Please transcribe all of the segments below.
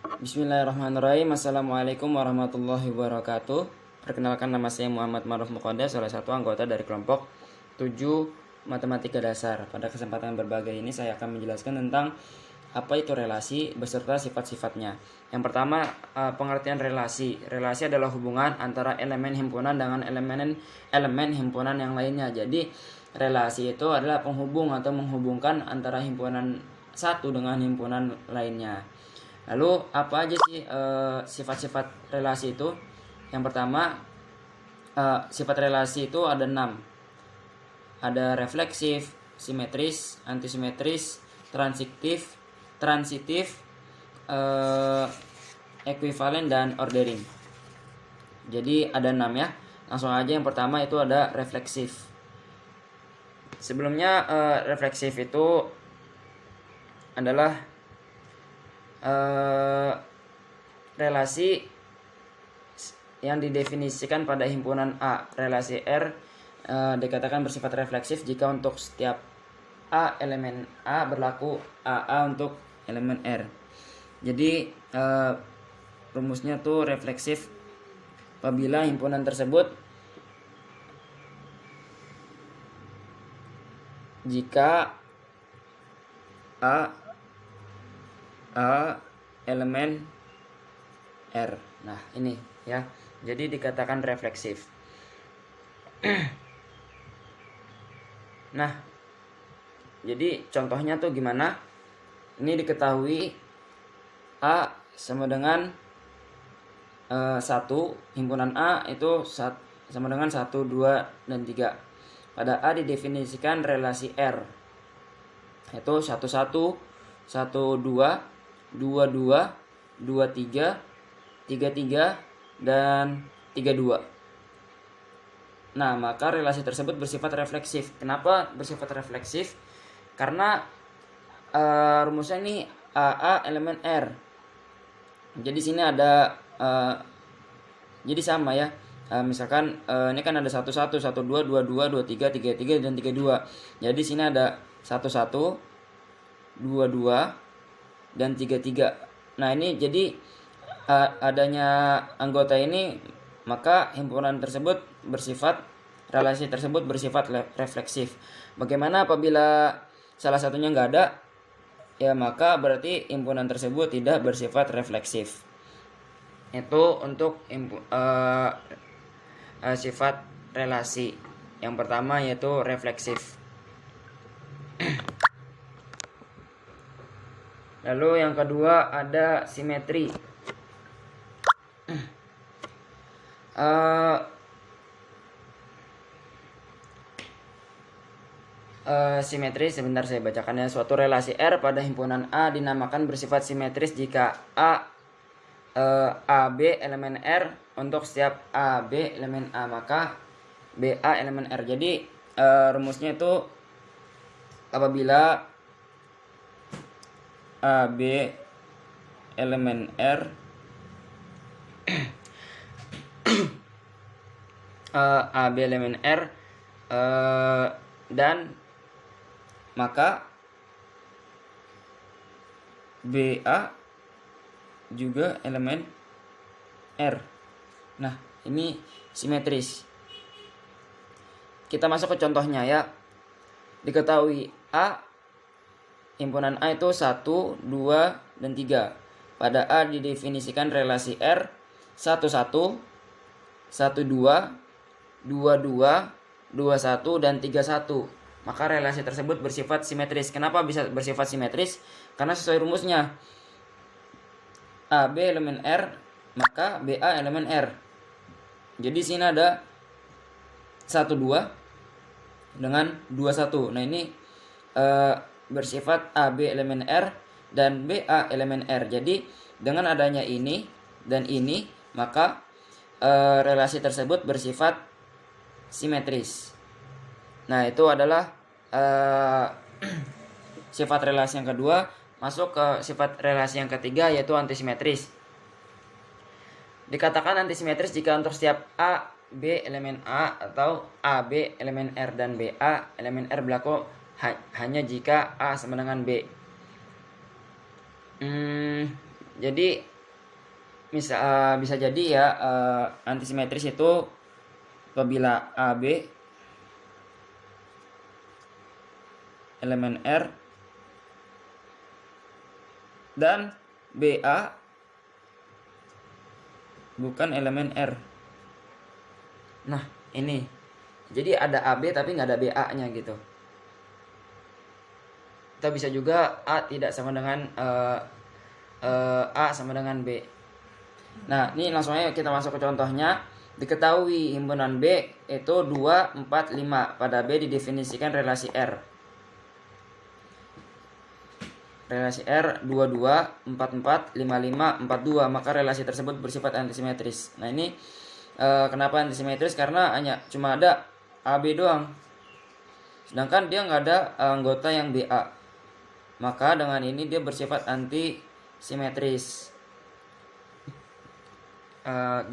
Bismillahirrahmanirrahim. Assalamualaikum warahmatullahi wabarakatuh. Perkenalkan, nama saya Muhammad Maruf Muqaddas, salah satu anggota dari kelompok 7 Matematika Dasar. Pada kesempatan berbagai ini saya akan menjelaskan tentang apa itu relasi beserta sifat-sifatnya. Yang pertama, pengertian relasi. Relasi adalah hubungan antara elemen himpunan dengan elemen himpunan yang lainnya. Jadi, relasi itu adalah penghubung atau menghubungkan antara himpunan satu dengan himpunan lainnya. Lalu apa aja sih sifat-sifat relasi itu? Yang pertama, sifat relasi itu ada 6. Ada refleksif, simetris, antisimetris, transitif, ekuivalen, dan ordering. Jadi ada 6 ya. Langsung aja, yang pertama itu ada refleksif. Sebelumnya refleksif itu adalah relasi yang didefinisikan pada himpunan A. Relasi R dikatakan bersifat refleksif jika untuk setiap A elemen A berlaku AA untuk elemen R. Jadi rumusnya tuh refleksif apabila himpunan tersebut jika A elemen R. Nah, ini ya. Jadi dikatakan refleksif. Nah, jadi contohnya tuh gimana? Ini diketahui A sama dengan 1, himpunan A itu sama dengan 1, 2, dan 3. Pada A didefinisikan relasi R, yaitu 1, 1, 1, 2, 2, 2, 2, 3, 3, 3, dan 3, 2. Nah, maka relasi tersebut bersifat refleksif. Kenapa bersifat refleksif? Karena rumusnya ini AA elemen R. Jadi sini ada jadi sama ya. Misalkan ini kan ada 1, 1, 1, 2, 2, 2, 2, 3, 3, 3, dan 3, 2. Jadi sini ada 1, 1, 2, 2, dan 3, 3. Nah, ini jadi adanya anggota ini, maka himpunan tersebut relasi tersebut bersifat refleksif. Bagaimana apabila salah satunya nggak ada? Ya, maka berarti himpunan tersebut tidak bersifat refleksif. Itu untuk sifat relasi. Yang pertama yaitu refleksif. Lalu yang kedua ada simetri. Simetri, sebentar saya bacakannya. Suatu relasi R pada himpunan A dinamakan bersifat simetris jika AB elemen R untuk setiap AB elemen A, maka BA elemen R. Jadi rumusnya itu apabila AB elemen R AB elemen R dan maka BA juga elemen R. Nah, ini simetris. Kita masuk ke contohnya ya. Diketahui himpunan A itu 1, 2, dan 3. Pada A didefinisikan relasi R 1, 1, 1, 2, 2, 2, 2, 1, dan 3, 1. Maka relasi tersebut bersifat simetris. Kenapa bisa bersifat simetris? Karena sesuai rumusnya. AB elemen R, maka BA elemen R. Jadi sini ada 1, 2 dengan 2, 1. Nah, ini bersifat AB elemen R dan BA elemen R. Jadi dengan adanya ini dan ini, maka relasi tersebut bersifat simetris. Nah, itu adalah sifat relasi yang kedua. Masuk ke sifat relasi yang ketiga, yaitu antisimetris. Dikatakan antisimetris jika untuk setiap A, B elemen A atau AB elemen R dan BA elemen R berlaku hanya jika A sama dengan B. Jadi bisa jadi ya antisimetris itu apabila AB elemen R dan BA bukan elemen R. Nah, ini. Jadi ada AB tapi nggak ada BA-nya gitu. Kita bisa juga A tidak sama dengan A sama dengan B. Nah, ini langsung aja kita masuk ke contohnya. Diketahui himpunan B itu 2, 4, 5. Pada B didefinisikan relasi R. Relasi R 22, 44, 55, 42. Maka relasi tersebut bersifat antisimetris. Nah, ini kenapa antisimetris? Karena cuma ada AB doang. Sedangkan dia nggak ada anggota yang BA. Maka dengan ini dia bersifat antisimetris.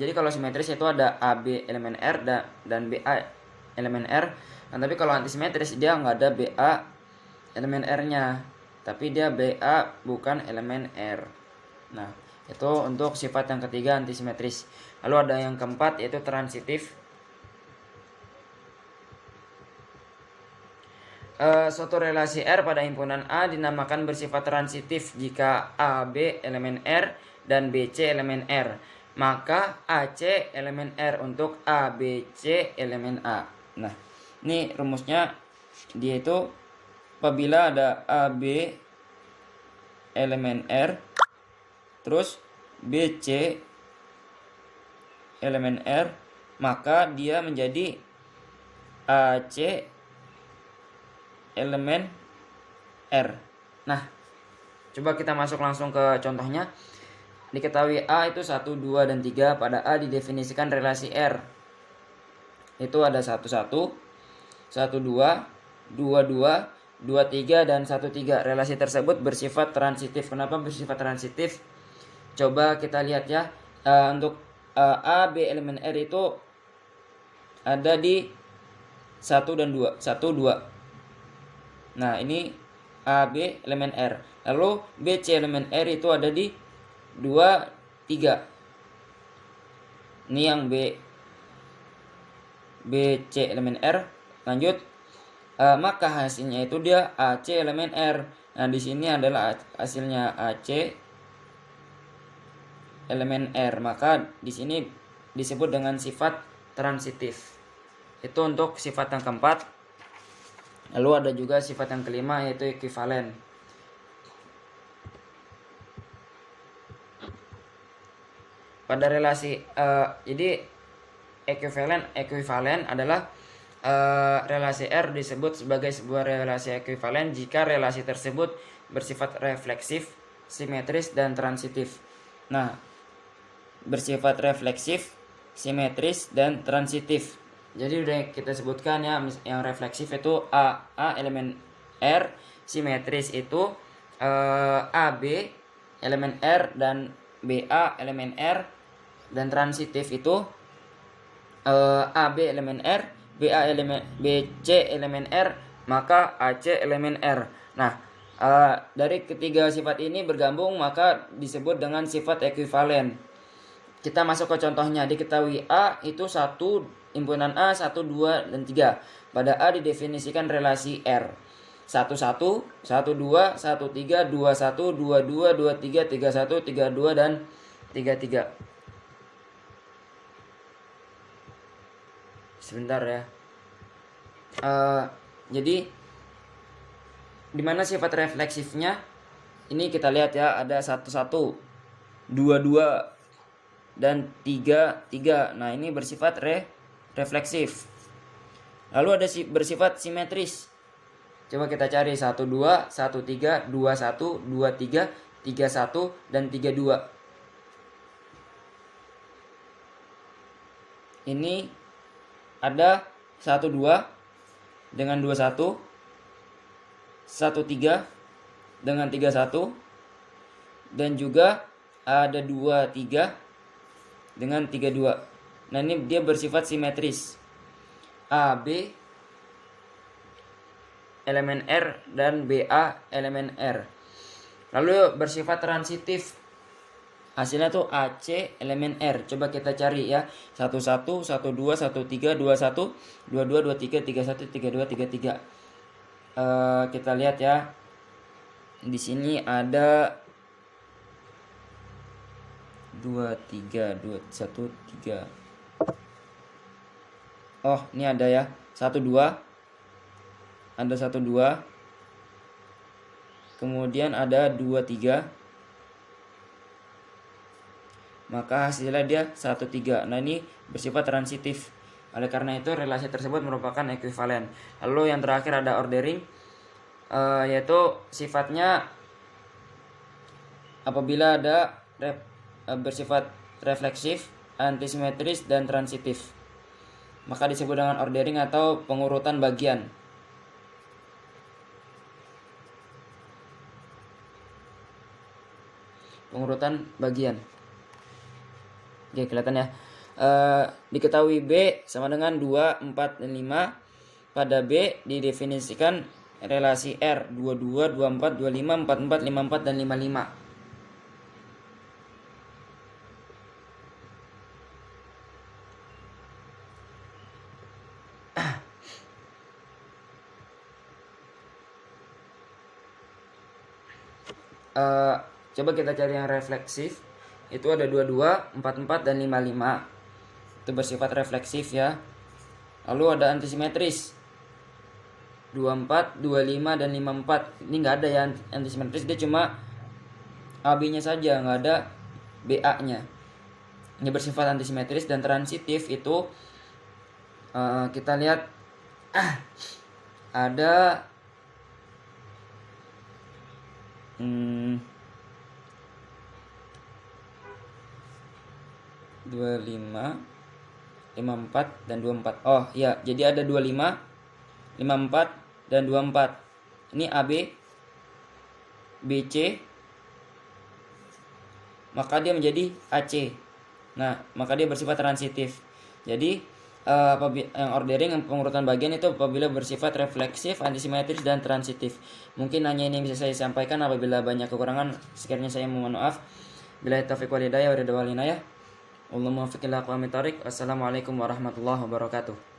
Jadi kalau simetris itu ada AB elemen R dan BA elemen R. Nah, tapi kalau antisimetris dia nggak ada BA elemen R-nya, tapi dia BA bukan elemen R. Nah, itu untuk sifat yang ketiga antisimetris. Lalu ada yang keempat yaitu transitif. Suatu relasi R pada himpunan A dinamakan bersifat transitif jika AB elemen R dan BC elemen R. Maka AC elemen R untuk ABC elemen A. Nah, ini rumusnya dia itu apabila ada AB elemen R terus BC elemen R, maka dia menjadi AC elemen R. Nah, coba kita masuk langsung ke contohnya. Diketahui A itu 1, 2, dan 3. Pada A didefinisikan relasi R. Itu ada 1, 1, 1, 2, 2, 2, 2, 3, dan 1, 3. Relasi tersebut bersifat transitif. Kenapa bersifat transitif? Coba kita lihat ya. Untuk A, B elemen R itu ada di 1 dan 2. 1, 2. Nah, ini A, B elemen R. Lalu B, C elemen R itu ada di 2, 3. Ini yang B, C elemen R. Lanjut, maka hasilnya itu dia AC elemen R. Nah, di sini adalah hasilnya AC elemen R. Maka di sini disebut dengan sifat transitif. Itu untuk sifat yang keempat. Lalu ada juga sifat yang kelima yaitu ekuivalen. Pada relasi jadi ekuivalen adalah relasi R disebut sebagai sebuah relasi ekuivalen jika relasi tersebut bersifat refleksif, simetris, dan transitif. Nah, bersifat refleksif, simetris, dan transitif. Jadi udah kita sebutkan ya, yang refleksif itu A elemen R, simetris itu AB elemen R dan BA elemen R, dan transitif itu AB elemen R, BC elemen R, maka AC elemen R. Nah, dari ketiga sifat ini bergabung maka disebut dengan sifat ekuivalen. Kita masuk ke contohnya. Diketahui A itu 1, himpunan A 1, 2, dan 3. Pada A didefinisikan relasi R 1, 1, 1, 2, 1, 3, 2, 1, 2, 2, 3, 3, 1, 3, 2, dan 3, 3. Sebentar ya. Jadi dimana sifat refleksifnya? Ini kita lihat ya, ada 1, 1, 2, 2, dan 3, 3. Nah, ini bersifat refleksif. Lalu ada bersifat simetris. Coba kita cari 1, 2, 1, 3, 2, 1, 2, 3, 3, 1, dan 3, 2. Ini ada 1, 2 dengan 2, 1, 1, 3 dengan 3, 1, dan juga ada 2, 3 dengan 3, 2. Nah, ini dia bersifat simetris. AB elemen R dan BA elemen R. Lalu bersifat transitif. Hasilnya tuh AC elemen R. Coba kita cari ya. 11, 12, 13, 21, 22, 23, 31, 32, 33. Kita lihat ya. Di sini ada 23, 21, 3. Oh, ini ada ya. 12. Ada 12. Kemudian ada 23. Maka hasilnya dia 13. Nah, ini bersifat transitif. Oleh karena itu relasi tersebut merupakan ekuivalen. Lalu yang terakhir ada ordering, yaitu sifatnya apabila ada bersifat refleksif, antisimetris, dan transitif, maka disebut dengan ordering atau pengurutan bagian. Pengurutan bagian. Oke, kelihatan ya. Diketahui B sama dengan 2, 4, dan 5. Pada B didefinisikan relasi R 22, 24, 25, 44, 54, dan 55. Coba kita cari yang refleksif. Itu ada 22, 44, dan 55. Itu bersifat refleksif ya. Lalu ada antisimetris 24, 25, dan 54. Ini nggak ada ya antisimetris, dia cuma AB-nya saja, nggak ada BA-nya. Ini bersifat antisimetris. Dan transitif itu kita lihat ada 25, 54, dan 24. Oh ya, jadi ada 25, 54, dan 24. Ini AB, BC, maka dia menjadi AC. Nah, maka dia bersifat transitif. Jadi yang ordering, yang pengurutan bagian itu apabila bersifat refleksif, antisimetris, dan transitif. Mungkin hanya ini yang bisa saya sampaikan. Apabila banyak kekurangan, sekiranya saya mohon maaf. Billahi taufiq wal hidayah wa ridha wal inayah. Allahumma fiqh ila aqwamit thariq. Assalamualaikum warahmatullahi wabarakatuh.